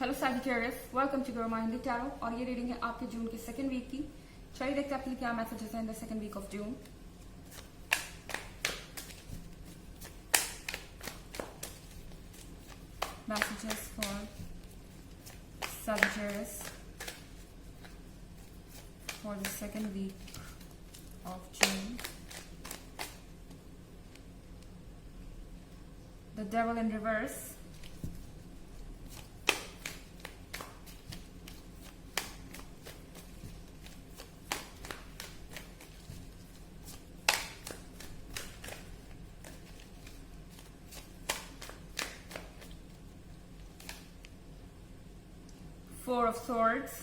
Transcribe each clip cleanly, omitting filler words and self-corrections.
Hello Sagittarius, welcome to Guru Hindi tarot. और ये reading है आपके जून की सेकंड वीक की। चलिए देखते हैं आपके लिए क्या मैसेजेस हैं in the second week of June. Messages for Sagittarius for the second week of June. The devil in reverse, Four of Swords,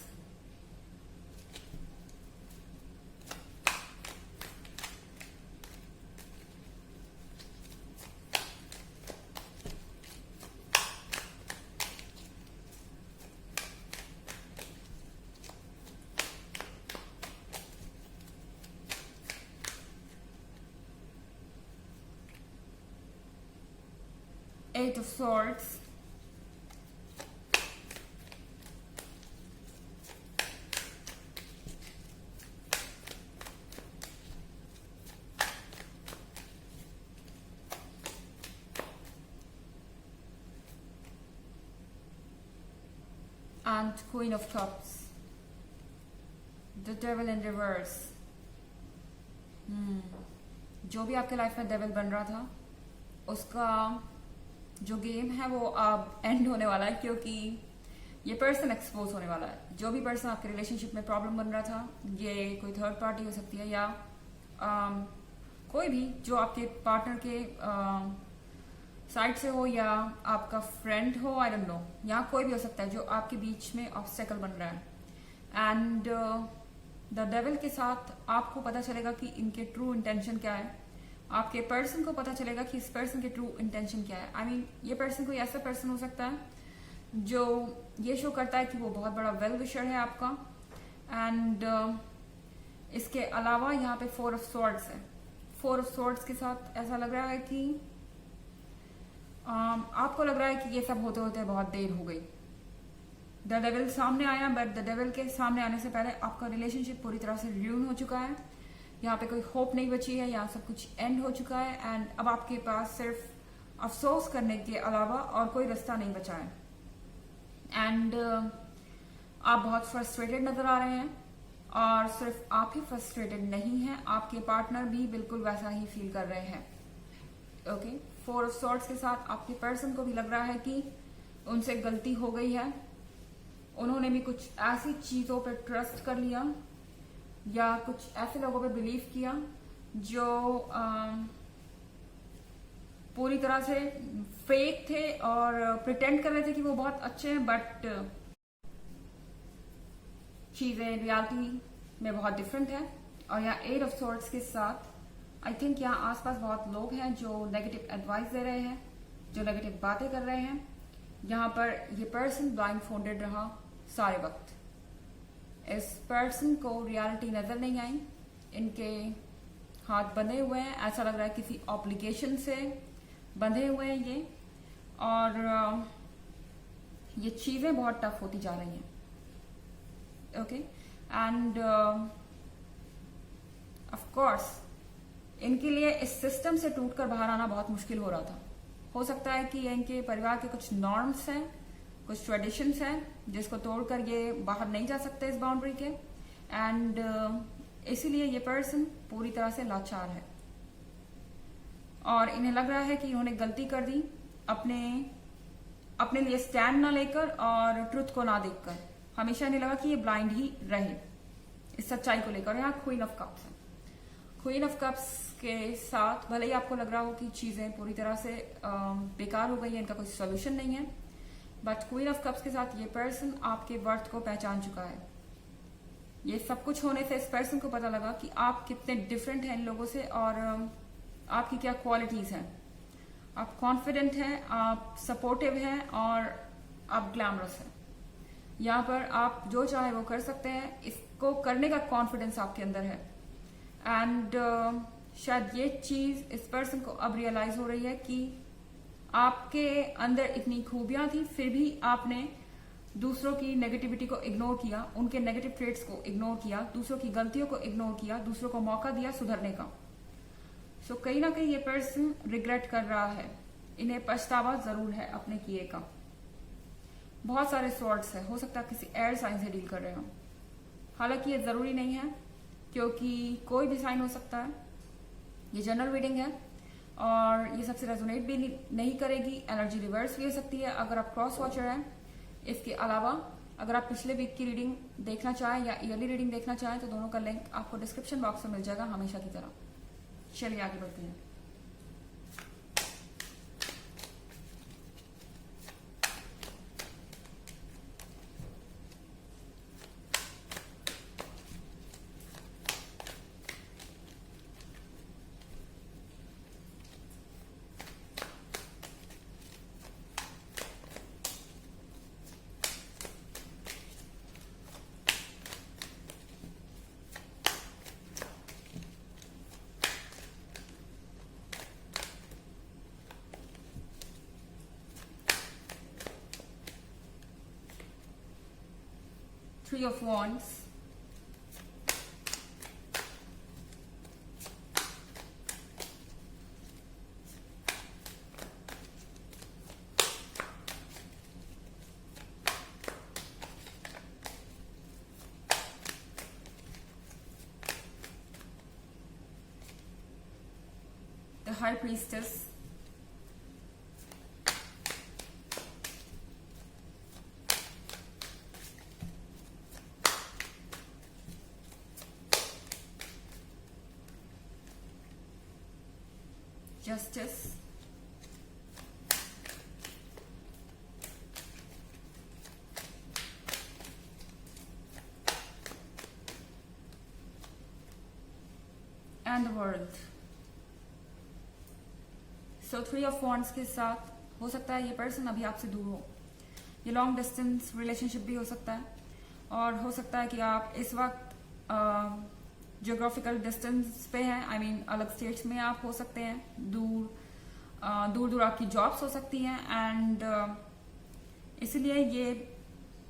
Eight of Swords, and Queen of Cups. The Devil in reverse. जो भी आपके life में devil बन रहा था उसका जो game है वो अब एंड होने वाला है, क्योंकि ये पर्सन एक्सपोज होने वाला है। जो भी पर्सन आपके रिलेशनशिप में प्रॉब्लम बन रहा था, ये कोई थर्ड पार्टी हो सकती है या कोई भी जो आपके पार्टनर के साइड से हो या आपका फ्रेंड हो, आई डोंट नो, या कोई भी हो सकता है जो आपके बीच में ऑब्स्टेकल बन रहा है। एंड द डेविल के साथ आपको पता चलेगा कि इनके ट्रू इंटेंशन क्या है। आपके पर्सन को पता चलेगा कि इस पर्सन के ट्रू इंटेंशन क्या है। आई मीन ये पर्सन कोई ऐसा पर्सन हो सकता है जो ये शो करता है कि वो बहुत बड़ा वेल विशर है आपका। एंड इसके अलावा यहाँ पे फोर ऑफ स्वॉर्ड्स है। फोर ऑफ स्वॉर्ड्स के साथ ऐसा लग रहा है कि आपको लग रहा है कि ये सब होते होते बहुत देर हो गई। द डेविल सामने आया, बट द डेविल के सामने आने से पहले आपका रिलेशनशिप पूरी तरह से र्यून हो चुका है। यहाँ पे कोई होप नहीं बची है, यहाँ सब कुछ एंड हो चुका है। एंड अब आपके पास सिर्फ अफसोस करने के अलावा और कोई रास्ता नहीं बचा है। एंड आप बहुत फ्रस्ट्रेटेड नजर आ रहे हैं, और सिर्फ आप ही फ्रस्ट्रेटेड नहीं हैं, आपके पार्टनर भी बिल्कुल वैसा ही फील कर रहे हैं। ओके, फोर ऑफ सॉर्ड्स के साथ आपके पर्सन को भी लग रहा है कि उनसे गलती हो गई है। उन्होंने भी कुछ ऐसी चीजों पर ट्रस्ट कर लिया या कुछ ऐसे लोगों पे बिलीव किया जो पूरी तरह से फेक थे और प्रिटेंड कर रहे थे कि वो बहुत अच्छे हैं, बट चीजें रियलिटी में बहुत डिफरेंट है। और यहाँ एट ऑफ सॉर्ड्स के साथ आई थिंक यहाँ आसपास बहुत लोग हैं जो नेगेटिव एडवाइस दे रहे हैं, जो नेगेटिव बातें कर रहे हैं। यहाँ पर ये पर्सन ब्लाइंड फोल्डेड रहा सारे वक्त। इस पर्सन को रियलिटी नजर नहीं आई, इनके हाथ बंधे हुए हैं, ऐसा लग रहा है किसी ऑब्लिगेशन से बंधे हुए हैं ये। और ये चीजें बहुत टफ होती जा रही हैं। ओके, एंड ऑफ कोर्स इनके लिए इस सिस्टम से टूटकर बाहर आना बहुत मुश्किल हो रहा था। हो सकता है कि इनके परिवार के कुछ नॉर्म्स हैं, कुछ ट्रेडिशंस हैं जिसको तोड़कर ये बाहर नहीं जा सकते इस बाउंड्री के। एंड इसीलिए ये पर्सन पूरी तरह से लाचार है और इन्हें लग रहा है कि इन्होंने गलती कर दी अपने लिए स्टैंड ना लेकर और ट्रुथ को ना देखकर। हमेशा इन्हें लगा कि ये ब्लाइंड ही रहे इस सच्चाई को लेकर। यहाँ क्वीन ऑफ कप्स है। क्वीन ऑफ कप्स के साथ भले ही आपको लग रहा हो कि चीजें पूरी तरह से बेकार हो गई है, इनका कोई सोल्यूशन नहीं है, बट क्वीन ऑफ कप्स के साथ ये पर्सन आपके वर्थ को पहचान चुका है। ये सब कुछ होने से इस पर्सन को पता लगा कि आप कितने डिफरेंट हैं इन लोगों से और आपकी क्या क्वालिटीज हैं। आप कॉन्फिडेंट हैं, आप सपोर्टिव हैं और आप ग्लैमरस हैं। यहाँ पर आप जो चाहे वो कर सकते हैं, इसको करने का कॉन्फिडेंस आपके अंदर है। एंड शायद ये चीज इस पर्सन को अब रियलाइज हो रही है कि आपके अंदर इतनी खूबियां थी, फिर भी आपने दूसरों की नेगेटिविटी को इग्नोर किया, उनके नेगेटिव ट्रेड्स को इग्नोर किया, दूसरों की गलतियों को इग्नोर किया, दूसरों को मौका दिया सुधरने का। सो कहीं ना कहीं ये पर्सन रिग्रेट कर रहा है, इन्हें पछतावा जरूर है अपने किए का। बहुत सारे सॉर्ट्स है, हो सकता है किसी एयर साइन से डील कर रहे हो। हालांकि ये जरूरी नहीं है, क्योंकि कोई भी साइन हो सकता है। ये जनरल रीडिंग है और ये सबसे रेजोनेट भी नहीं करेगी। एनर्जी रिवर्स भी हो सकती है अगर आप क्रॉस वॉचर हैं। इसके अलावा अगर आप पिछले वीक की रीडिंग देखना चाहें या ईयरली रीडिंग देखना चाहें तो दोनों का लिंक आपको डिस्क्रिप्शन बॉक्स में मिल जाएगा, हमेशा की तरह। चलिए आगे बढ़ते हैं। Three of Wands, the High Priestess, Justice, and the World। So three of wands के साथ हो सकता है ये पर्सन अभी आपसे दूर हो। ये लॉन्ग डिस्टेंस रिलेशनशिप भी हो सकता है, और हो सकता है कि आप इस वक्त जियोग्राफिकल डिस्टेंस पे हैं। आई मीन अलग स्टेट्स में आप हो सकते हैं, दूर दूर आपकी जॉब्स हो सकती हैं। एंड इसलिए ये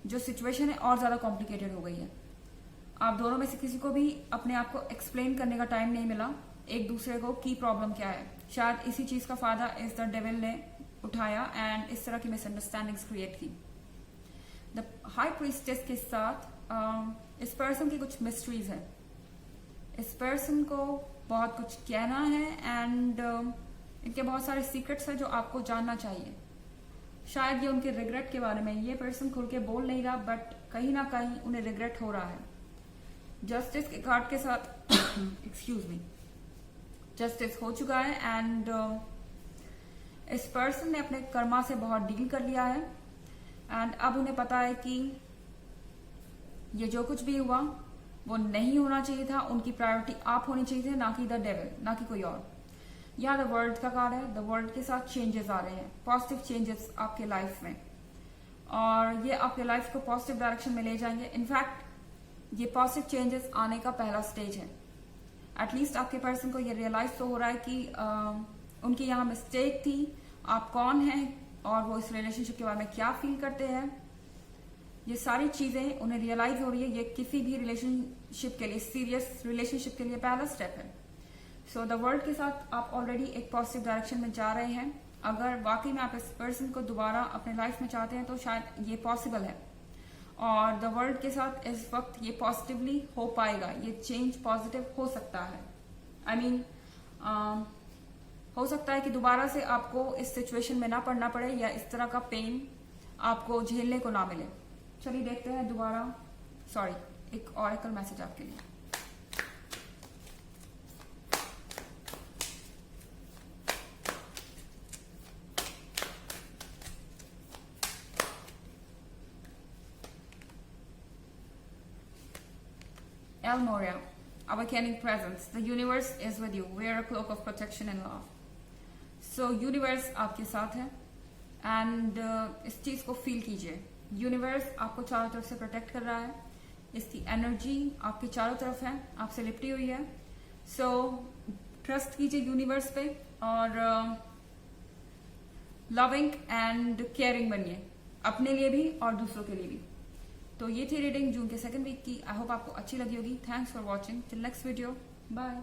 जो सिचुएशन है और ज़्यादा कॉम्प्लिकेटेड हो गई है। आप दोनों में से किसी को भी अपने आप को एक्सप्लेन करने का टाइम नहीं मिला एक दूसरे को की प्रॉब्लम क्या है। शायद इसी चीज का फायदा इस द डेविल ने उठाया एंड इस तरह की मिसअंडरस्टैंडिंग्स क्रिएट की। द हाई प्रीस्टेस के साथ इस पर्सन की कुछ मिस्ट्रीज है। इस पर्सन को बहुत कुछ कहना है एंड इनके बहुत सारे सीक्रेट्स हैं जो आपको जानना चाहिए। शायद ये उनके रिग्रेट के बारे में ये पर्सन खुल के बोल नहीं रहा, बट कहीं ना कहीं उन्हें रिग्रेट हो रहा है। जस्टिस के कार्ड के साथ एक्सक्यूज मी, जस्टिस हो चुका है एंड इस पर्सन ने अपने कर्मा से बहुत डील कर लिया है एंड अब उन्हें पता है कि ये जो कुछ भी हुआ वो नहीं होना चाहिए था। उनकी प्रायोरिटी आप होनी चाहिए थे, ना कि द डेविल, ना कि कोई और। यहाँ द वर्ल्ड का कार्ड है। द वर्ल्ड के साथ चेंजेस आ रहे हैं, पॉजिटिव चेंजेस आपके लाइफ में, और ये आपके लाइफ को पॉजिटिव डायरेक्शन में ले जाएंगे। इनफैक्ट ये पॉजिटिव चेंजेस आने का पहला स्टेज है। एटलीस्ट आपके पर्सन को ये रियलाइज तो हो रहा है कि उनकी यहाँ मिस्टेक थी, आप कौन हैं और वो इस रिलेशनशिप के बारे में क्या फील करते हैं। ये सारी चीजें उन्हें रियलाइज हो रही है। ये किसी भी रिलेशनशिप के लिए, सीरियस रिलेशनशिप के लिए पहला स्टेप है। सो द वर्ल्ड के साथ आप ऑलरेडी एक पॉजिटिव डायरेक्शन में जा रहे हैं। अगर वाकई में आप इस पर्सन को दोबारा अपने लाइफ में चाहते हैं तो शायद ये पॉसिबल है, और द वर्ल्ड के साथ इस वक्त ये पॉजिटिवली हो पाएगा। ये चेंज पॉजिटिव हो सकता है। आई मीन हो सकता है कि दोबारा से आपको इस सिचुएशन में ना पड़ना पड़े या इस तरह का पेन आपको झेलने को ना मिले। चलिए देखते हैं दोबारा, एक ऑरेकल मैसेज आपके लिए। El Moria, awakening presence. The universe is with you. Wear a cloak of protection and love. So universe आपके साथ है एंड इस चीज को फील कीजिए। यूनिवर्स आपको चारों तरफ से प्रोटेक्ट कर रहा है। इसकी एनर्जी आपके चारों तरफ है, आपसे लिपटी हुई है। सो ट्रस्ट कीजिए यूनिवर्स पे और लविंग एंड केयरिंग बनिए। अपने लिए भी और दूसरों के लिए भी। तो ये थी रीडिंग जून के सेकंड वीक की। आई होप आपको अच्छी लगी होगी। Thanks for watching. Till next video, bye.